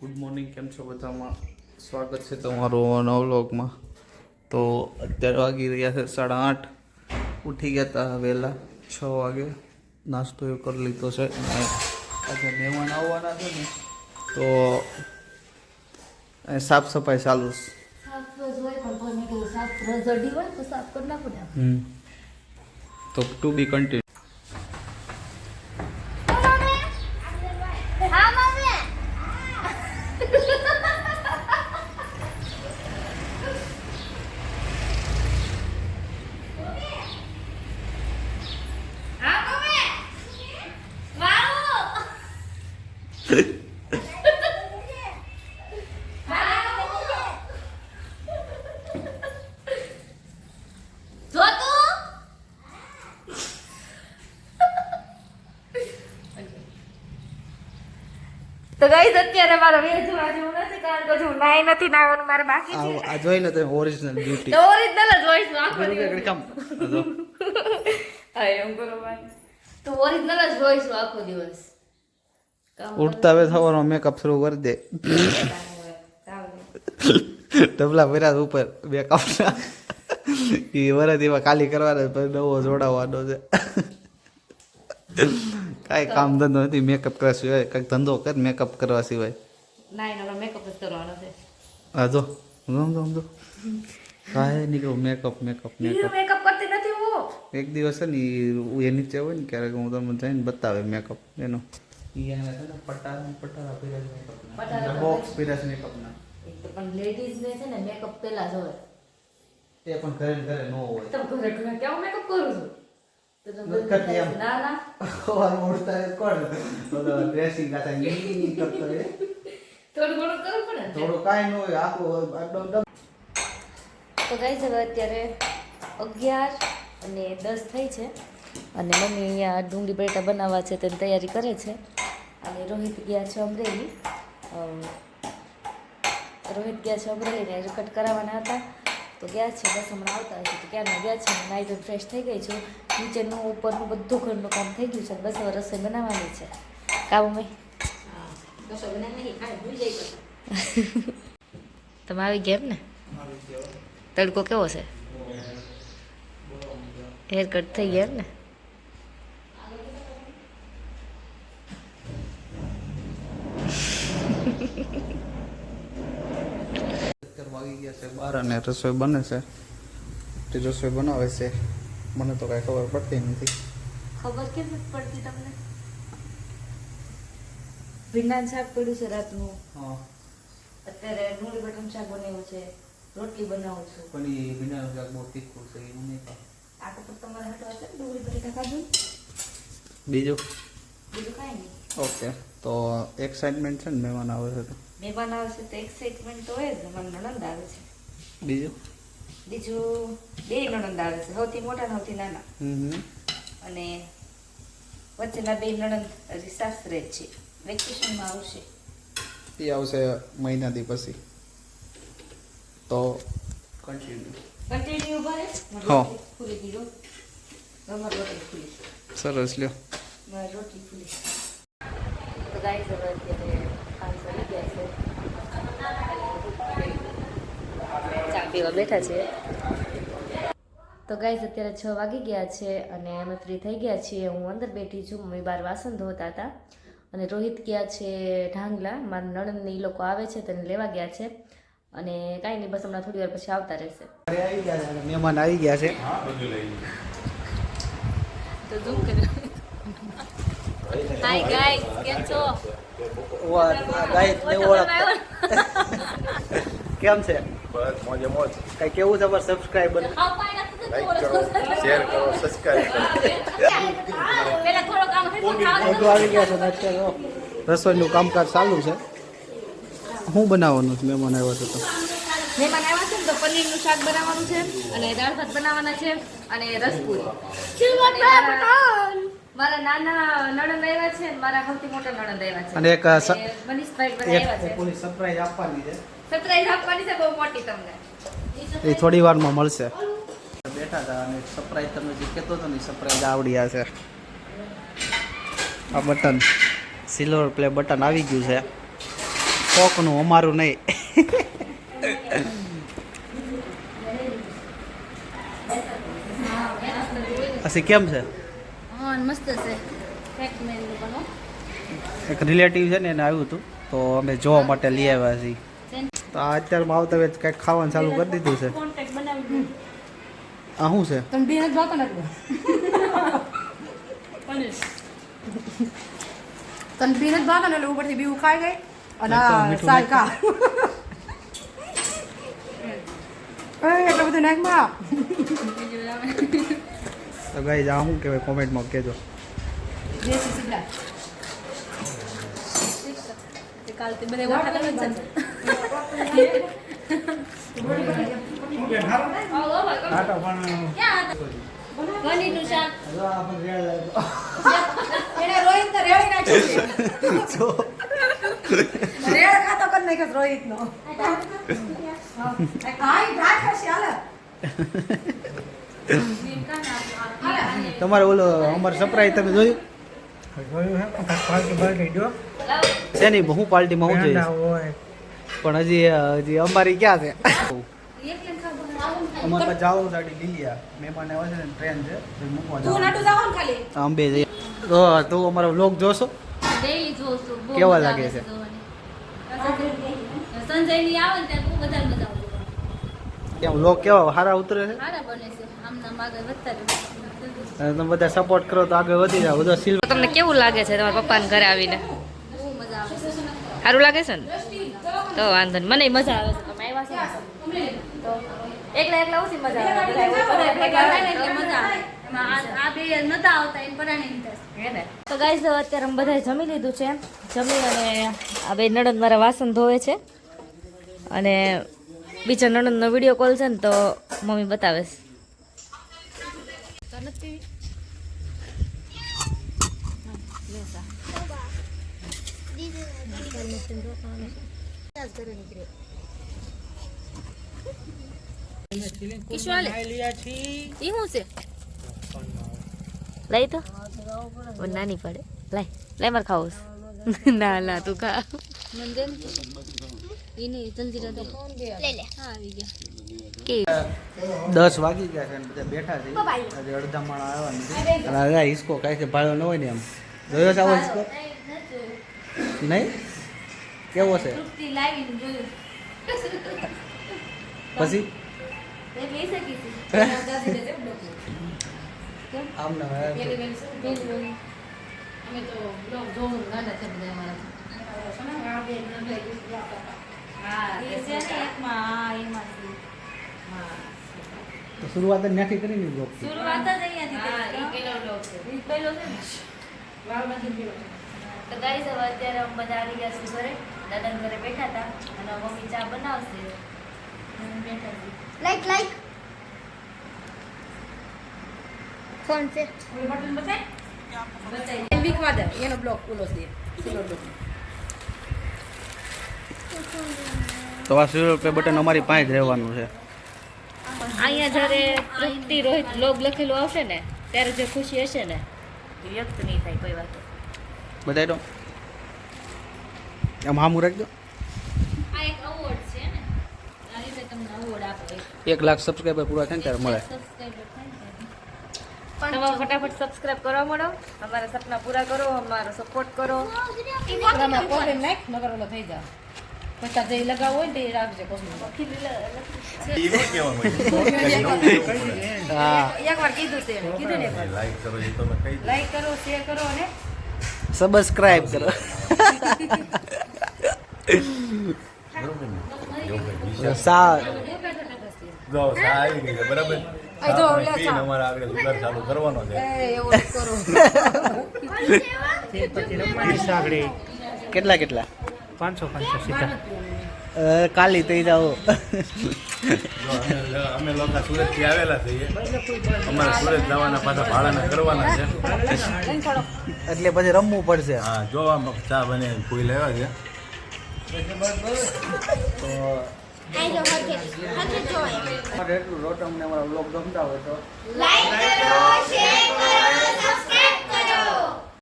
Good morning, કેમ છો બધામાં? સ્વાગત છે તમારું નવા વ્લોગમાં. તો અત્યારે વાગી રહ્યા છે 8:30. ઉઠી ગયા હતા વહેલા 6 વાગે, નાસ્તો એ કરી લીધો છે. આજે મહેમાન આવવાના છે ને, તો સાફ સફાઈ ચાલુ છે. તો ટુ બી કન્ટિન્યુ. તો ગાઈસ અત્યારે મારો વેર જોવા જેવું નથી, કારણ કે હું નાઈ નથી, નાવાનું મારે બાકી છે. આ જોઈને તો ઓરિજિનલ બ્યુટી. તો ઓરિજિનલ જ જોઈશું આખો દિવસ. કામ અદો આ એમ કરો ભાઈ, તો ઓરિજિનલ જ જોઈશું આખો દિવસ. ઉઠતા વે સવારમાં મેકઅપ શરૂ કરી દે. તબલા ભર્યા ઉપર મેકઅપ એ વરદીમાં ખાલી કરવાના, પછી નવો જોડાવવાનો છે. કાંઈ કામ ધંધો નથી મેકઅપ કરવા સિવાય. કંઈક ધંધો કર મેકઅપ કરવા સિવાય. ના એનો મેકઅપ જ કરવાનો છે. હા જો સમજો કાંઈ નીકળું મેકઅપ મેકઅપ મેકઅપ. મેકઅપ કરતી નથી હું. એક દિવસ છે ને એ નીચે હોય ને ક્યારેક હું તમને જઈને બતાવે મેકઅપ એનો. પટારા પીરાજ બોક્સ પીરાજ મેકઅપના. પણ લેડીઝ ને છે ને મેકઅપ પહેલા જ હોય. એ પણ ઘરે ઘરે ન હોય. તમે ઘરે ઘરે કેવું મેકઅપ કરું છું? કરતી એમ. ના ના મોડતા કોણ ડ્રેસિંગ કરતા કરતો હોય. થોડું ઘણું કરવું પડે ને. થોડું કાંઈ ન હોય આખું તો ગાઈસ હવે અત્યારે 11:10 થઈ છે અને મમ્મી અહીંયા ડુંગળી બટેટા બનાવવા છે તેની તૈયારી કરે છે. અને રોહિત ગયા છે અમરેલી. ને કટ કરાવવાના હતા તો ગયા છે. બસ હમણાં આવતા હશે તો ક્યારના ગયા છે. નાઈ તો ફ્રેશ થઈ ગઈ છું. નીચેનું ઉપરનું બધું ઘરનું કામ થઈ ગયું છે. બસ હવે રસોઈ બનાવવાની છે. કામ મેં તમે આવી ગયા એમ ને? તડકો કેવો છે? હેર કટ થઈ ગયા એમ ને? વાગી ગયા છે 12 અને રસોઈ બને છે. તે રસોઈ બનાવે છે. મને તો કાંઈ ખબર પડતી નથી. ખબર કેમ નથી પડતી તમને? ભીંડાનું શાક પડ્યું છે રાતનું. હા, અત્યારે ડુંગળી બટાકાનું શાક બનાવ્યું છે. રોટલી બનાવું છું. પણ એ ભીંડાનું શાક બહુ તીખું છે. એ નહીં ખાવ. આ તો તમારે હટવા છે ડુંગળી બટાકા ખાધું. બીજું કાંઈ નહીં. ઓકે, તો એક્સાઇટમેન્ટ છે ને મહેમાન આવે છે તો. મહેમાન આવશે તો એક્સાઇટમેન્ટ તો હોય જ. મારી નણંદ આવે છે. બીજું બે નણંદ આવે છે, સૌથી મોટા ને સૌથી નાના. અને વચ્ચેના બે નણંદ હજી સાસરે જ છે. વેકેશનમાં આવશે. એ આવશે મહિનાથી પછી. તો કન્ટિન્યુ ભરે હા. ખુલી દીધો. તમારી રોટલી ખુલી. સરસ લ્યો. મારી રોટલી ખુલી. તો ગાઈસ હવે અત્યારે કામ કરી ગયા છે. ચા પીવા બેઠા છે. તો ગાઈસ અત્યારે 6 વાગી ગયા છે અને અમે ફ્રી થઈ ગયા છીએ. હું અંદર બેઠી છું. મમ્મી બહાર વાસણ ધોતા હતા અને રોહિત ગયા છે ઢાંગલા. મારા નણંદ ને એ લોકો આવે છે તેને લેવા ગયા છે. અને કાંઈ નહીં, બસ હમણાં થોડી વાર પછી આવતા રહેશે. મહેમાન આવી ગયા છે. તો ઝૂમ કરી. હાય ગાઈસ, કેમ છો? કેમ છે? બસ મોજે મોજ. કઈ કેવું છે અમારા સબસ્ક્રાઇબર? લાઈક કરો, શેર કરો, સબસ્ક્રાઇબ કરો. પેલા થોડો કામ હતો બધું આવી ગયા છે ને અત્યારે રસોઈનું કામકાજ ચાલુ છે. શું બનાવવાનું છે મહેમાન આવ્યા છે તો? મહેમાન આવ્યા છે ને તો પનીરનું શાક બનાવવાનું છે અને દાળ ભાત બનાવવાના છે અને રસપુરી. મારા નાના નણંદ આવ્યા છે અને મારા સૌથી મોટા નણંદ આવ્યા છે. અને એક મનીષભાઈ બધા આવ્યા છે. પૂરી સરપ્રાઈઝ આપવાની છે. સરપ્રાઈઝ આપવાની છે બહુ મોટી તમને. એ થોડી વારમાં મળશે. બેઠા હતા અને સરપ્રાઈઝ તમે જે કહેતો હતો ને સરપ્રાઈઝ આવડ્યા છે. આ બટન સિલ્વર પ્લે બટન આવી ગયું છે. કોકનું અમારું નહીં. પછી કેમ છે? હા મસ્ત છે એક રિલેટિવ છે ને એને આવ્યું હતું તો અમે જોવા માટે લઈ આવ્યા છીએ. તો આ અત્યારમાં આવતા વેત કંઈક ખાવાનું ચાલુ કરી દીધું છે. આ શું છે? તમે બે જ બાકો નાખો તને બે જ બાકો ને એટલે ઉપરથી બીવું ખાઈ ગઈ અને તો મીઠું સાલ કા એટલું બધું નાખમાં તો ગાઈઝ આ શું કહેવાય કોમેન્ટમાં કહેજો. દેશી સીધા કાલથી બધે ગોઠા કરે છે ગણીનું શાક એને રોહિત ને રેડી નાખ્યો રેડ ખાતો કરી નાખ્યો રોહિત નો આઈ ઢાક હશે હાલે તમારે ઓલો અમારે સરપ્રાઈઝ તમે જોયું છે નહીં? હું પાર્ટીમાં હું જોઈશ પણ હજી અમારી ક્યાં છે? અમારે પાસે જવાનું છે દિલ્હી. મહેમાન આવે છે ને ટ્રેન છે તો મૂકવા તું જવાનું. નાટુ જાવ ને ખાલી અંબે જઈએ. તો તું અમારો વ્લોગ જોશો? ડેઈલી જોઉં છું બહુ કેવા મજા લાગે આવે છે? જોવાની. સંજયની આવે ને ત્યારે બહુ બધા મજા આવે કેમ વ્લોગ કેવા સારા ઉતરે છે? સારા બને છે આમના આગળ વધતા રહે. અને તમે બધા સપોર્ટ કરો તો આગળ વધી જાવ. બધો સિલ્વર તમને કેવું લાગે છે તમારા પપ્પાને ઘરે આવીને? બહુ મજા આવે છે. સારું લાગે છે ને? તો વાંધો નહીં, મને મજા આવે છે. તમે આવ્યા છો ને? તો એકલા એકલા ઓછી મજા આવે. બધા ભેગા થાય ને એટલે મજા આવે. એમાં આ બે નતા આવતા એને પરાણે લીધા. તો ગાઈસ અત્યારે અમે બધાએ જમી લીધું છે. જમી અને આ બે નણંદ મારા વાસણ ધોવે છે અને બીજા નણંદનો વિડીયો કોલ છે ને તો મમ્મી બતાવે છે. લઈ તો નાની પડે. લાય લાય મારે ખાવું છે. ના ના તું ખા. કેવી 10 વાગી ગયા છે અને બધા બેઠા છે. આજે અડધા માણા આવ્યા નથી. અને હિસકો કાંઈ છે ભાડો ન હોય ને એમ. જોયો છે આવો હિસકો? નહીં? કેવો છે? પછી આમ ના તો શરૂઆત જ ત્યાંથી કરીને બ્લોગ. તો ગાઈસ હવે અત્યારે અમે બધા આવી ગયા છીએ ઘરે. દાદાના ઘરે બેઠા હતા અને મમ્મી ચા બનાવશે. બેઠા છીએ. લાઈક કોણ છે બટન બતાય એ વીકવા દે એનો બ્લોક ઓલો છે સિલ્વર બ્લોક તો આ સિલ્વર પ્લે બટન અમારી પાસે જ રહેવાનું છે. અહીંયા જ્યારે તૃપ્તિ રોહિત લોગ લખેલું આવશે ને ત્યારે જે ખુશી હશે ને એ વ્યક્ત નહીં થાય કોઈ વાત. બધાય તો આમ હામું રાખજો. આ એક અવોર્ડ છે ને આ રીતે તમને અવોર્ડ આપે. 1 લાખ સબસ્ક્રાઈબર પૂરા થાય ને ત્યારે મળે. તમે ફટાફટ સબસ્ક્રાઇબ કરવા માંડો. અમારા સપના પૂરા કરો, અમારો સપોર્ટ કરો. એમાં પ્રોબ્લેમ નાખ નગર ઓલો થઈ જાય પછી જે લગાવ હોય ને તે રાખજે કોસનું હા એકવાર કીધું છે એને. કીધું ને એકવાર લાઈક કરો એ તમે કહી દો. લાઈક કરો શેર કરો અને સબસ્ક્રાઇબ કરો. બરોબર ને? જો ભાઈ વિશાલ સા જો સા આવી ગઈ છે, બરાબર? અહીં જો સા ઓલા પીને સા. અમારે આગળ જુગાર ચાલુ કરવાનો છે. એવું કરો કેટલા 500 સીધા કાલી થઈ જાઓ. જો અમે લોકો સુરત થી આવેલા છીએ. અમારે સુરત જવાના પાછા ભાડાના કરવાના છે. એટલે પછી રમવું પડશે. હા, જો આમ ચા બને ફૂલ આવ્યા છે. તો આઈ જો હકે જોવાય એટલું રોટમ ને અમારા બ્લોગ ગમતા હોય તો લાઈક કરો શેર